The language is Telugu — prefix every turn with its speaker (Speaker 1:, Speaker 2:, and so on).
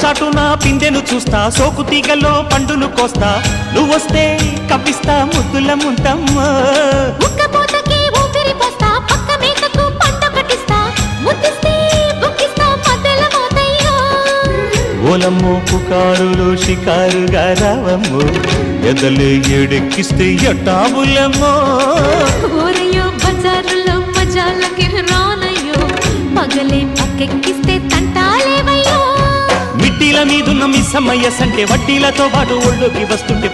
Speaker 1: చాటున పిందెను చూస్తా, సోకు తీగల్లో పండును కోస్తా, నువ్వొస్తే కప్పిస్తా ముద్దుల ముంతమ్మ.
Speaker 2: ఉక్కపోతకి ఊపిరి పోస్తా, పక్క మేకకు పంట కట్టిస్తా, ముద్దిస్తే బుక్కిస్తా మధ్యల మోతయ్యో.
Speaker 1: ఓలమ్మో పుకారులు షికారుగా రావమ్మో, ఎదలే ఏడెక్కిస్తే ఎట్టాబులమ్మో.
Speaker 2: ఊరయ్యో బజారులో మజాలకి రానయ్యో, పగలే పక్కెక్కిస్తే తంటాలేవయ్యో.
Speaker 1: మిట్టిల మీదున్న మిస్సమ్మయ్య సంటే వడ్డీలతో పాటు ఒళ్ళోకి వస్తుంటే